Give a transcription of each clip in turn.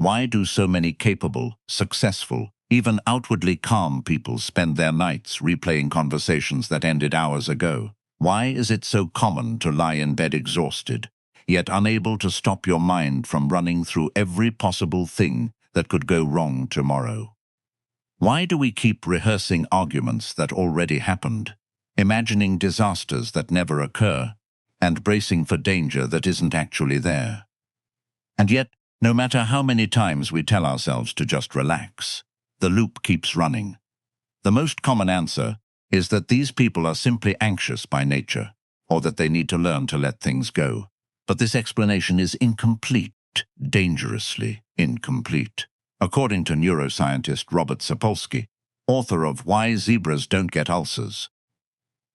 Why do so many capable, successful, even outwardly calm people spend their nights replaying conversations that ended hours ago? Why is it so common to lie in bed exhausted, yet unable to stop your mind from running through every possible thing that could go wrong tomorrow? Why do we keep rehearsing arguments that already happened, imagining disasters that never occur, and bracing for danger that isn't actually there? And yet, no matter how many times we tell ourselves to just relax, the loop keeps running. The most common answer is that these people are simply anxious by nature, or that they need to learn to let things go. But this explanation is incomplete, dangerously incomplete. According to neuroscientist Robert Sapolsky, author of Why Zebras Don't Get Ulcers,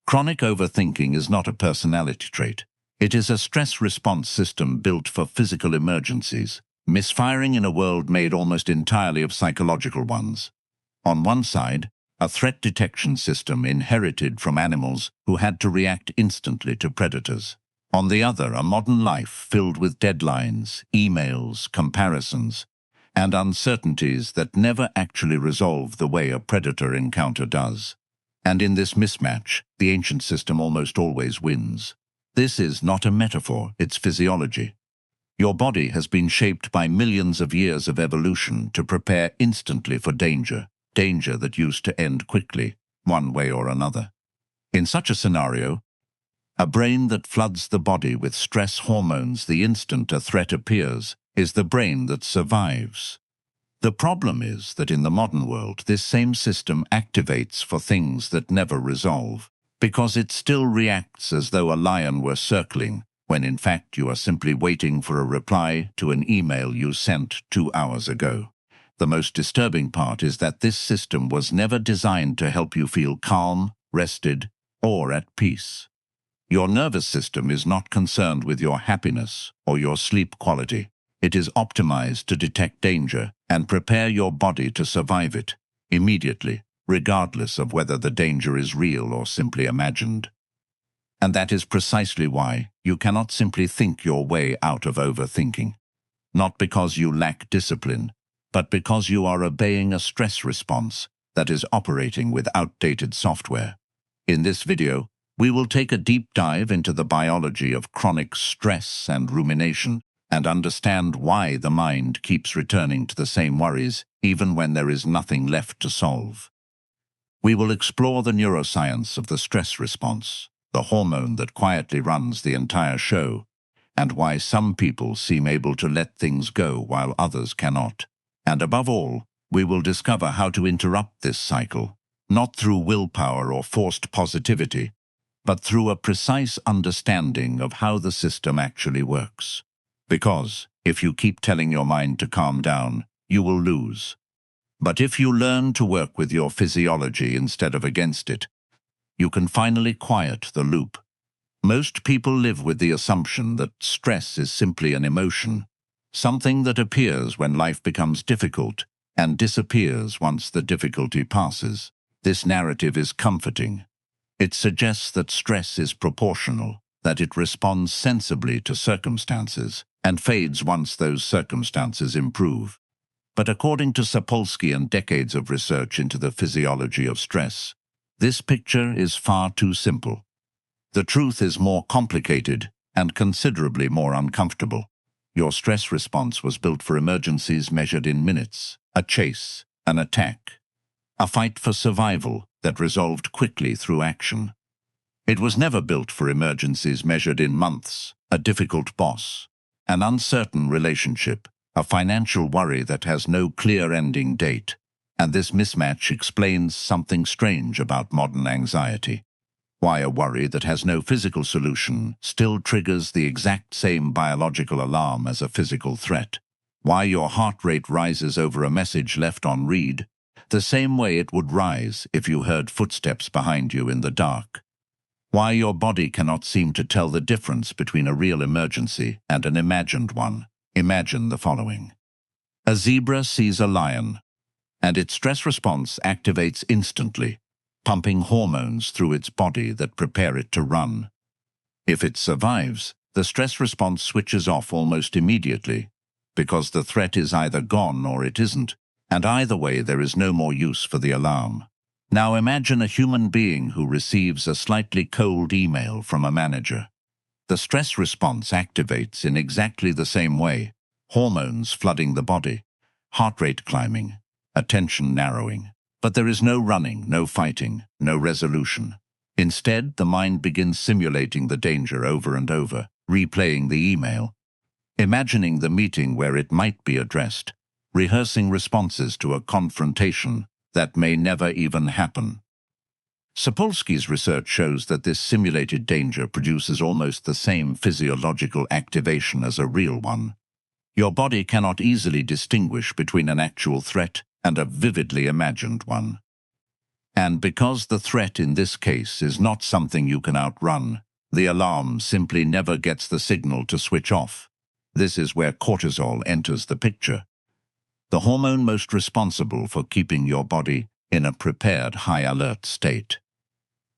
chronic overthinking is not a personality trait. It is a stress response system built for physical emergencies, misfiring in a world made almost entirely of psychological ones. On one side, a threat detection system inherited from animals who had to react instantly to predators. On the other, a modern life filled with deadlines, emails, comparisons, and uncertainties that never actually resolve the way a predator encounter does. And in this mismatch, the ancient system almost always wins. This is not a metaphor, it's physiology. Your body has been shaped by millions of years of evolution to prepare instantly for danger, danger that used to end quickly, one way or another. In such a scenario, a brain that floods the body with stress hormones the instant a threat appears is the brain that survives. The problem is that in the modern world, this same system activates for things that never resolve, because it still reacts as though a lion were circling, when in fact you are simply waiting for a reply to an email you sent 2 hours ago. The most disturbing part is that this system was never designed to help you feel calm, rested, or at peace. Your nervous system is not concerned with your happiness or your sleep quality. It is optimized to detect danger and prepare your body to survive it immediately, regardless of whether the danger is real or simply imagined. And that is precisely why you cannot simply think your way out of overthinking. Not because you lack discipline, but because you are obeying a stress response that is operating with outdated software. In this video, we will take a deep dive into the biology of chronic stress and rumination and understand why the mind keeps returning to the same worries even when there is nothing left to solve. We will explore the neuroscience of the stress response, the hormone that quietly runs the entire show, and why some people seem able to let things go while others cannot. And above all, we will discover how to interrupt this cycle, not through willpower or forced positivity, but through a precise understanding of how the system actually works. Because if you keep telling your mind to calm down, you will lose. But if you learn to work with your physiology instead of against it, you can finally quiet the loop. Most people live with the assumption that stress is simply an emotion, something that appears when life becomes difficult and disappears once the difficulty passes. This narrative is comforting. It suggests that stress is proportional, that it responds sensibly to circumstances and fades once those circumstances improve. But according to Sapolsky and decades of research into the physiology of stress, this picture is far too simple. The truth is more complicated and considerably more uncomfortable. Your stress response was built for emergencies measured in minutes, a chase, an attack, a fight for survival that resolved quickly through action. It was never built for emergencies measured in months, a difficult boss, an uncertain relationship, a financial worry that has no clear ending date. And this mismatch explains something strange about modern anxiety. Why a worry that has no physical solution still triggers the exact same biological alarm as a physical threat. Why your heart rate rises over a message left on read, the same way it would rise if you heard footsteps behind you in the dark. Why your body cannot seem to tell the difference between a real emergency and an imagined one. Imagine the following. A zebra sees a lion, and its stress response activates instantly, pumping hormones through its body that prepare it to run. If it survives, the stress response switches off almost immediately, because the threat is either gone or it isn't, and either way there is no more use for the alarm. Now imagine a human being who receives a slightly cold email from a manager. The stress response activates in exactly the same way, hormones flooding the body, heart rate climbing, attention narrowing. But there is no running, no fighting, no resolution. Instead, the mind begins simulating the danger over and over, replaying the email, imagining the meeting where it might be addressed, rehearsing responses to a confrontation that may never even happen. Sapolsky's research shows that this simulated danger produces almost the same physiological activation as a real one. Your body cannot easily distinguish between an actual threat and a vividly imagined one. And because the threat in this case is not something you can outrun, the alarm simply never gets the signal to switch off. This is where cortisol enters the picture, the hormone most responsible for keeping your body in a prepared high-alert state.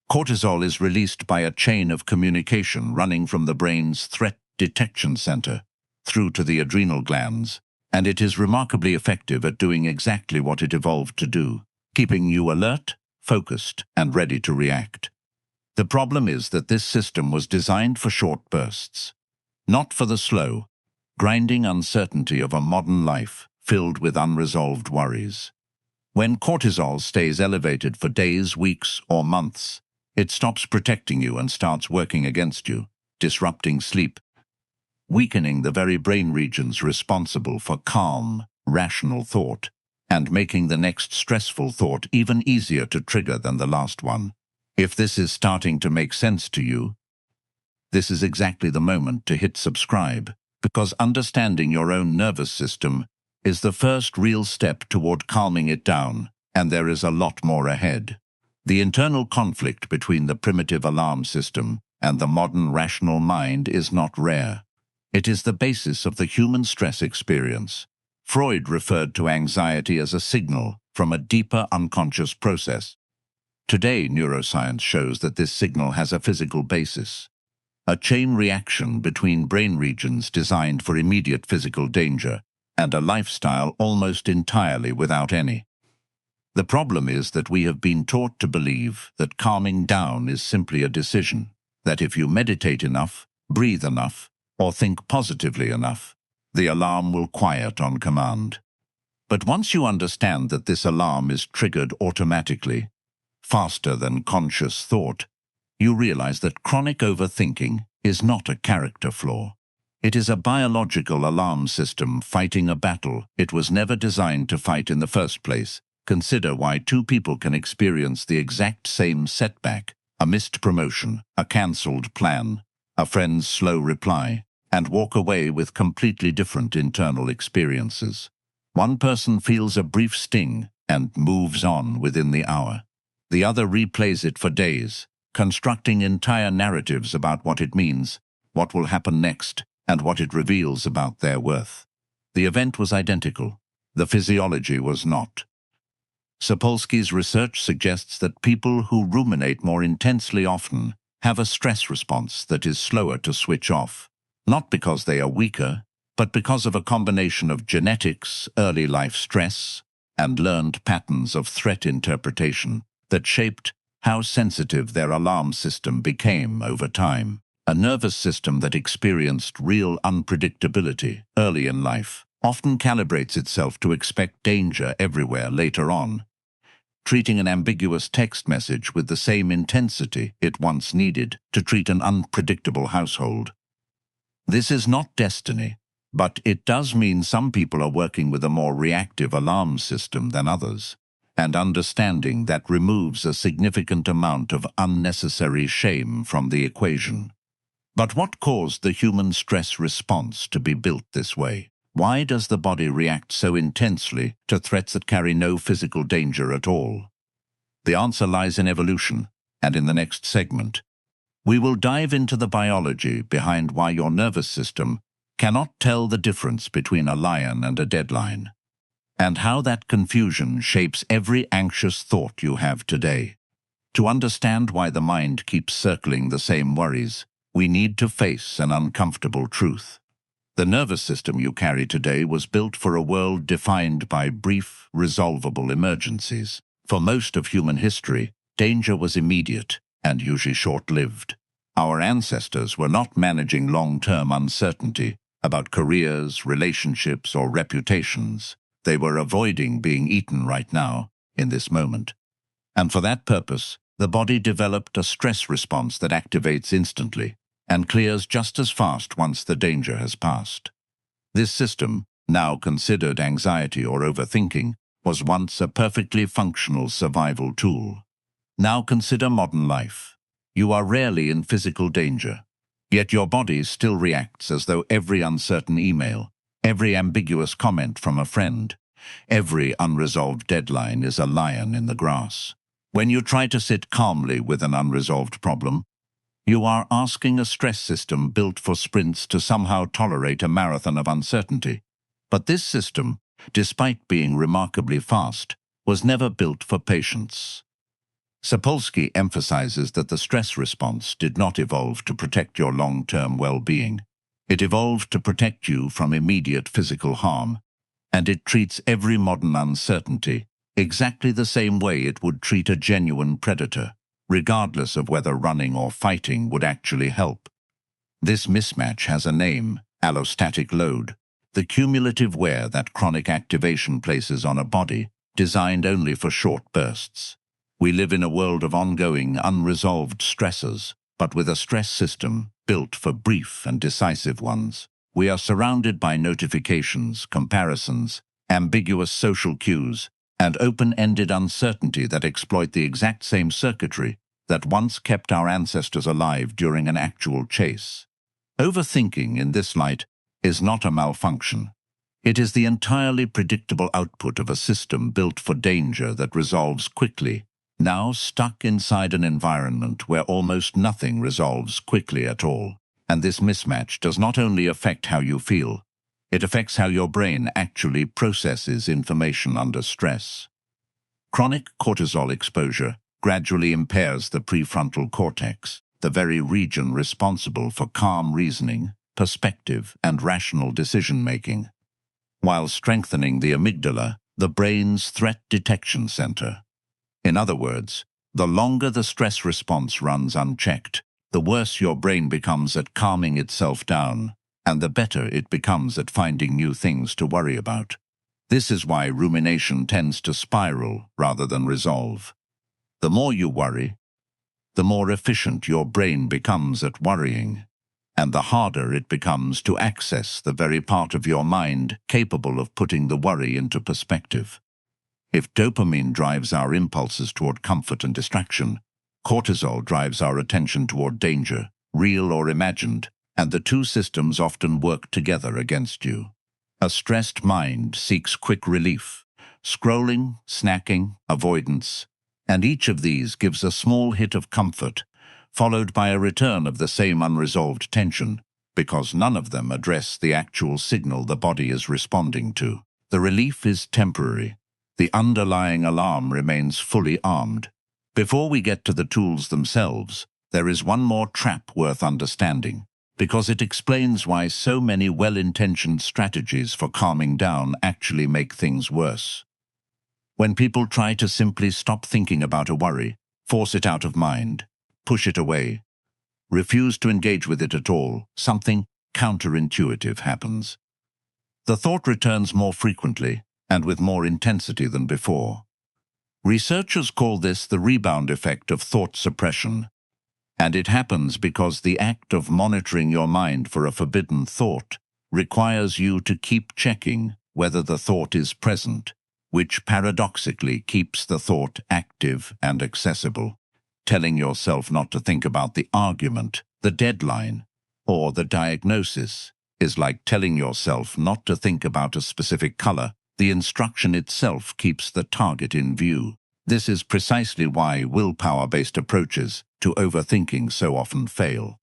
Cortisol is released by a chain of communication running from the brain's threat detection center through to the adrenal glands, and it is remarkably effective at doing exactly what it evolved to do, keeping you alert, focused, and ready to react. The problem is that this system was designed for short bursts, not for the slow, grinding uncertainty of a modern life filled with unresolved worries. When cortisol stays elevated for days, weeks, or months, it stops protecting you and starts working against you, disrupting sleep, weakening the very brain regions responsible for calm, rational thought, and making the next stressful thought even easier to trigger than the last one. If this is starting to make sense to you, this is exactly the moment to hit subscribe, because understanding your own nervous system is the first real step toward calming it down, and there is a lot more ahead. The internal conflict between the primitive alarm system and the modern rational mind is not rare. It is the basis of the human stress experience. Freud referred to anxiety as a signal from a deeper unconscious process. Today, neuroscience shows that this signal has a physical basis, a chain reaction between brain regions designed for immediate physical danger and a lifestyle almost entirely without any. The problem is that we have been taught to believe that calming down is simply a decision, that if you meditate enough, breathe enough, or think positively enough, the alarm will quiet on command. But once you understand that this alarm is triggered automatically, faster than conscious thought, you realize that chronic overthinking is not a character flaw. It is a biological alarm system fighting a battle it was never designed to fight in the first place. Consider why two people can experience the exact same setback, a missed promotion, a cancelled plan, a friend's slow reply, and walk away with completely different internal experiences. One person feels a brief sting and moves on within the hour. The other replays it for days, constructing entire narratives about what it means, what will happen next, and what it reveals about their worth. The event was identical. The physiology was not. Sapolsky's research suggests that people who ruminate more intensely often have a stress response that is slower to switch off, not because they are weaker, but because of a combination of genetics, early life stress, and learned patterns of threat interpretation that shaped how sensitive their alarm system became over time. A nervous system that experienced real unpredictability early in life often calibrates itself to expect danger everywhere later on, treating an ambiguous text message with the same intensity it once needed to treat an unpredictable household. This is not destiny, but it does mean some people are working with a more reactive alarm system than others, and understanding that removes a significant amount of unnecessary shame from the equation. But what caused the human stress response to be built this way? Why does the body react so intensely to threats that carry no physical danger at all? The answer lies in evolution, and in the next segment, we will dive into the biology behind why your nervous system cannot tell the difference between a lion and a deadline, and how that confusion shapes every anxious thought you have today. To understand why the mind keeps circling the same worries, we need to face an uncomfortable truth. The nervous system you carry today was built for a world defined by brief, resolvable emergencies. For most of human history, danger was immediate and usually short-lived. Our ancestors were not managing long-term uncertainty about careers, relationships, or reputations. They were avoiding being eaten right now, in this moment. And for that purpose, the body developed a stress response that activates instantly and clears just as fast once the danger has passed. This system, now considered anxiety or overthinking, was once a perfectly functional survival tool. Now consider modern life. You are rarely in physical danger, yet your body still reacts as though every uncertain email, every ambiguous comment from a friend, every unresolved deadline is a lion in the grass. When you try to sit calmly with an unresolved problem, you are asking a stress system built for sprints to somehow tolerate a marathon of uncertainty. But this system, despite being remarkably fast, was never built for patience. Sapolsky emphasizes that the stress response did not evolve to protect your long-term well-being. It evolved to protect you from immediate physical harm, and it treats every modern uncertainty exactly the same way it would treat a genuine predator, regardless of whether running or fighting would actually help. This mismatch has a name: allostatic load, the cumulative wear that chronic activation places on a body designed only for short bursts. We live in a world of ongoing, unresolved stressors, but with a stress system built for brief and decisive ones. We are surrounded by notifications, comparisons, ambiguous social cues, and open-ended uncertainty that exploit the exact same circuitry that once kept our ancestors alive during an actual chase. Overthinking, in this light, is not a malfunction. It is the entirely predictable output of a system built for danger that resolves quickly, now stuck inside an environment where almost nothing resolves quickly at all. And this mismatch does not only affect how you feel, it affects how your brain actually processes information under stress. Chronic cortisol exposure gradually impairs the prefrontal cortex, the very region responsible for calm reasoning, perspective, and rational decision-making, while strengthening the amygdala, the brain's threat detection center. In other words, the longer the stress response runs unchecked, the worse your brain becomes at calming itself down, and the better it becomes at finding new things to worry about. This is why rumination tends to spiral rather than resolve. The more you worry, the more efficient your brain becomes at worrying, and the harder it becomes to access the very part of your mind capable of putting the worry into perspective. If dopamine drives our impulses toward comfort and distraction, cortisol drives our attention toward danger, real or imagined, and the two systems often work together against you. A stressed mind seeks quick relief, scrolling, snacking, avoidance, and each of these gives a small hit of comfort, followed by a return of the same unresolved tension, because none of them address the actual signal the body is responding to. The relief is temporary. The underlying alarm remains fully armed. Before we get to the tools themselves, there is one more trap worth understanding, because it explains why so many well-intentioned strategies for calming down actually make things worse. When people try to simply stop thinking about a worry, force it out of mind, push it away, refuse to engage with it at all, something counterintuitive happens. The thought returns more frequently and with more intensity than before. Researchers call this the rebound effect of thought suppression, and it happens because the act of monitoring your mind for a forbidden thought requires you to keep checking whether the thought is present, which paradoxically keeps the thought active and accessible. Telling yourself not to think about the argument, the deadline, or the diagnosis is like telling yourself not to think about a specific color. The instruction itself keeps the target in view. This is precisely why willpower-based approaches to overthinking so often fail.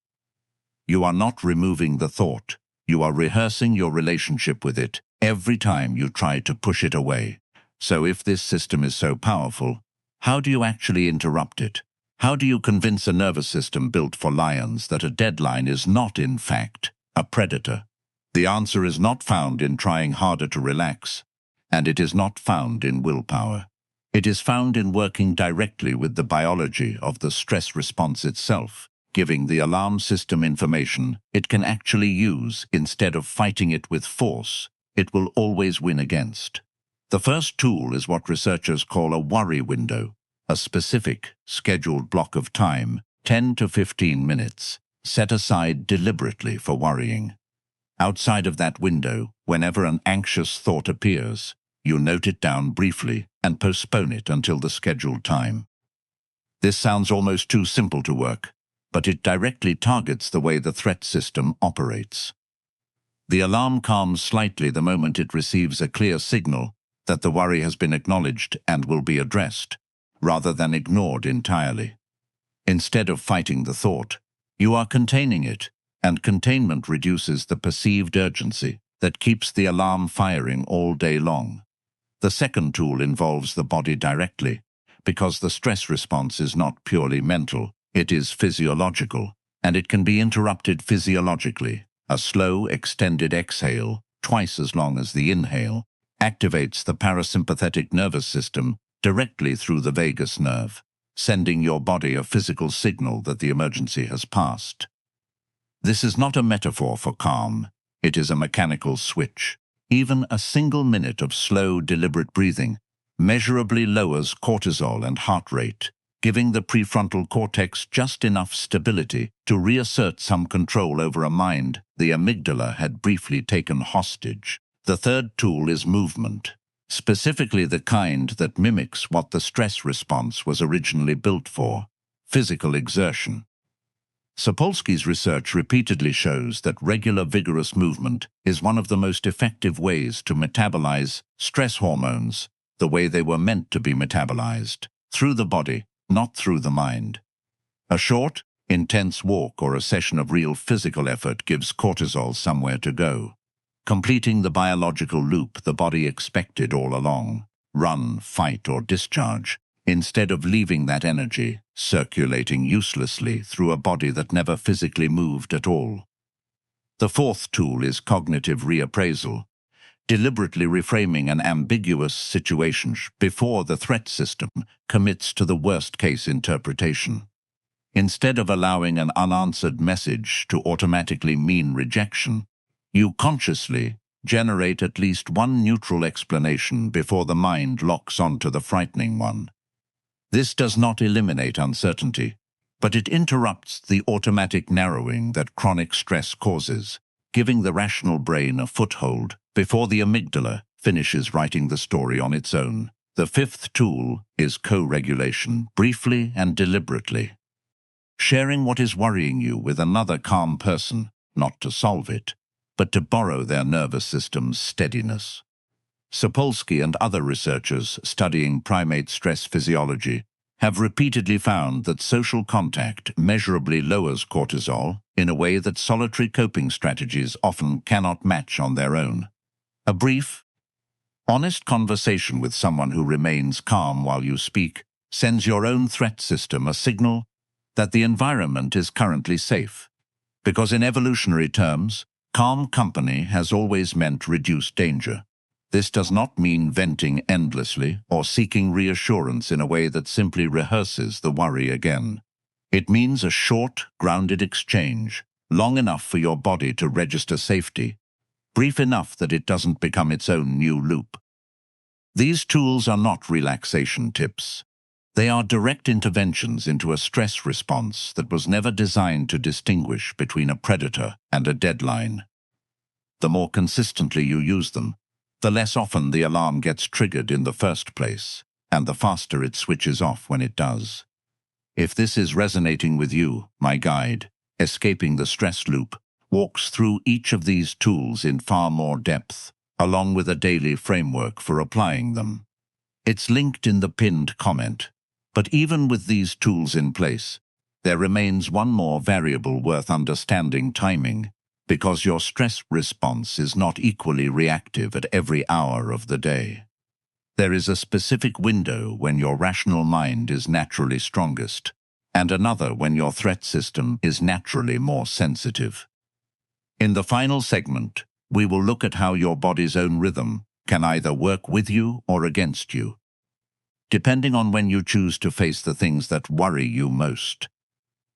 You are not removing the thought. You are rehearsing your relationship with it every time you try to push it away. So if this system is so powerful, how do you actually interrupt it? How do you convince a nervous system built for lions that a deadline is not, in fact, a predator? The answer is not found in trying harder to relax, and it is not found in willpower. It is found in working directly with the biology of the stress response itself, giving the alarm system information it can actually use instead of fighting it with force it will always win against. The first tool is what researchers call a worry window, a specific, scheduled block of time, 10 to 15 minutes, set aside deliberately for worrying. Outside of that window, whenever an anxious thought appears, you note it down briefly and postpone it until the scheduled time. This sounds almost too simple to work, but it directly targets the way the threat system operates. The alarm calms slightly the moment it receives a clear signal that the worry has been acknowledged and will be addressed, rather than ignored entirely. Instead of fighting the thought, you are containing it, and containment reduces the perceived urgency that keeps the alarm firing all day long. The second tool involves the body directly, because the stress response is not purely mental, it is physiological, and it can be interrupted physiologically. A slow, extended exhale, twice as long as the inhale, activates the parasympathetic nervous system directly through the vagus nerve, sending your body a physical signal that the emergency has passed. This is not a metaphor for calm, it is a mechanical switch. Even a single minute of slow, deliberate breathing measurably lowers cortisol and heart rate, giving the prefrontal cortex just enough stability to reassert some control over a mind the amygdala had briefly taken hostage. The third tool is movement, specifically the kind that mimics what the stress response was originally built for: physical exertion. Sapolsky's research repeatedly shows that regular vigorous movement is one of the most effective ways to metabolize stress hormones the way they were meant to be metabolized, through the body, not through the mind. A short, intense walk or a session of real physical effort gives cortisol somewhere to go, completing the biological loop the body expected all along: run, fight, or discharge, instead of leaving that energy circulating uselessly through a body that never physically moved at all. The fourth tool is cognitive reappraisal, deliberately reframing an ambiguous situation before the threat system commits to the worst-case interpretation. Instead of allowing an unanswered message to automatically mean rejection, you consciously generate at least one neutral explanation before the mind locks onto the frightening one. This does not eliminate uncertainty, but it interrupts the automatic narrowing that chronic stress causes, giving the rational brain a foothold before the amygdala finishes writing the story on its own. The fifth tool is co-regulation, briefly and deliberately. Sharing what is worrying you with another calm person, not to solve it, but to borrow their nervous system's steadiness. Sapolsky and other researchers studying primate stress physiology have repeatedly found that social contact measurably lowers cortisol in a way that solitary coping strategies often cannot match on their own. A brief, honest conversation with someone who remains calm while you speak sends your own threat system a signal that the environment is currently safe, because in evolutionary terms, calm company has always meant reduced danger. This does not mean venting endlessly or seeking reassurance in a way that simply rehearses the worry again. It means a short, grounded exchange, long enough for your body to register safety, brief enough that it doesn't become its own new loop. These tools are not relaxation tips. They are direct interventions into a stress response that was never designed to distinguish between a predator and a deadline. The more consistently you use them, the less often the alarm gets triggered in the first place, and the faster it switches off when it does. If this is resonating with you, my guide, Escaping the Stress Loop, walks through each of these tools in far more depth, along with a daily framework for applying them. It's linked in the pinned comment, but even with these tools in place, there remains one more variable worth understanding: timing. Because your stress response is not equally reactive at every hour of the day. There is a specific window when your rational mind is naturally strongest, and another when your threat system is naturally more sensitive. In the final segment, we will look at how your body's own rhythm can either work with you or against you, depending on when you choose to face the things that worry you most.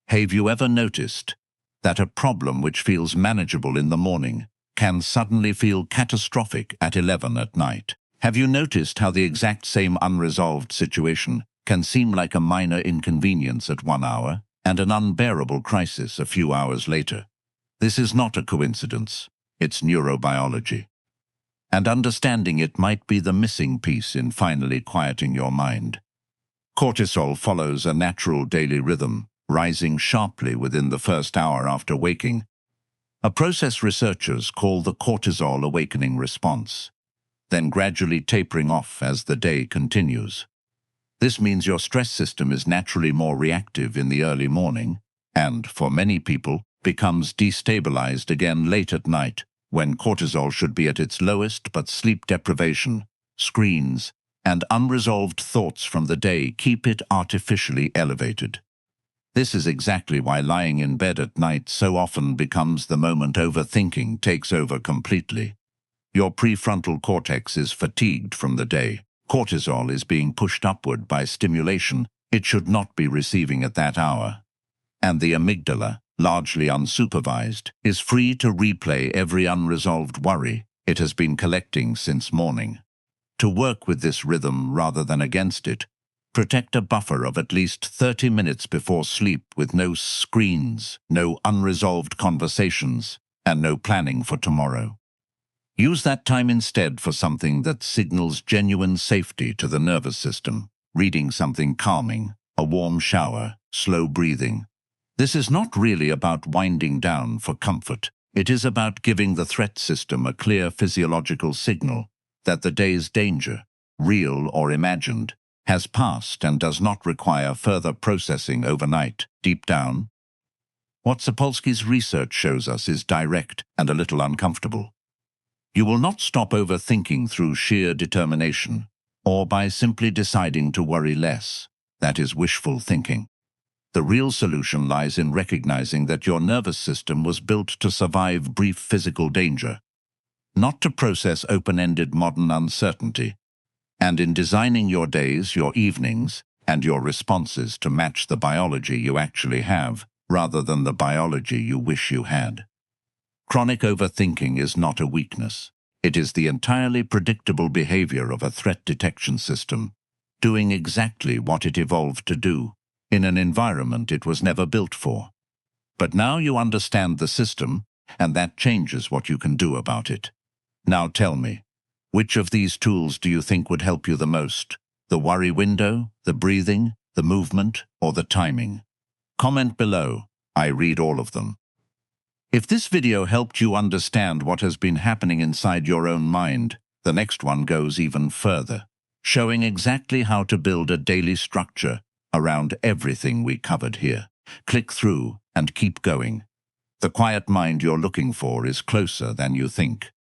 Have you ever noticed that a problem which feels manageable in the morning can suddenly feel catastrophic at 11 at night? Have you noticed how the exact same unresolved situation can seem like a minor inconvenience at 1 hour and an unbearable crisis a few hours later? This is not a coincidence. It's neurobiology. And understanding it might be the missing piece in finally quieting your mind. Cortisol follows a natural daily rhythm, rising sharply within the first hour after waking, a process researchers call the cortisol awakening response, then gradually tapering off as the day continues. This means your stress system is naturally more reactive in the early morning and, for many people, becomes destabilized again late at night, when cortisol should be at its lowest, but sleep deprivation, screens, and unresolved thoughts from the day keep it artificially elevated. This is exactly why lying in bed at night so often becomes the moment overthinking takes over completely. Your prefrontal cortex is fatigued from the day. Cortisol is being pushed upward by stimulation it should not be receiving at that hour. And the amygdala, largely unsupervised, is free to replay every unresolved worry it has been collecting since morning. To work with this rhythm rather than against it, protect a buffer of at least 30 minutes before sleep with no screens, no unresolved conversations, and no planning for tomorrow. Use that time instead for something that signals genuine safety to the nervous system, reading something calming, a warm shower, slow breathing. This is not really about winding down for comfort. It is about giving the threat system a clear physiological signal that the day's danger, real or imagined, has passed and does not require further processing overnight. Deep down, what Sapolsky's research shows us is direct and a little uncomfortable. You will not stop overthinking through sheer determination or by simply deciding to worry less. That is wishful thinking. The real solution lies in recognizing that your nervous system was built to survive brief physical danger, not to process open-ended modern uncertainty, and in designing your days, your evenings, and your responses to match the biology you actually have, rather than the biology you wish you had. Chronic overthinking is not a weakness. It is the entirely predictable behavior of a threat detection system, doing exactly what it evolved to do, in an environment it was never built for. But now you understand the system, and that changes what you can do about it. Now tell me, which of these tools do you think would help you the most? The worry window, the breathing, the movement, or the timing? Comment below. I read all of them. If this video helped you understand what has been happening inside your own mind, the next one goes even further, showing exactly how to build a daily structure around everything we covered here. Click through and keep going. The quiet mind you're looking for is closer than you think.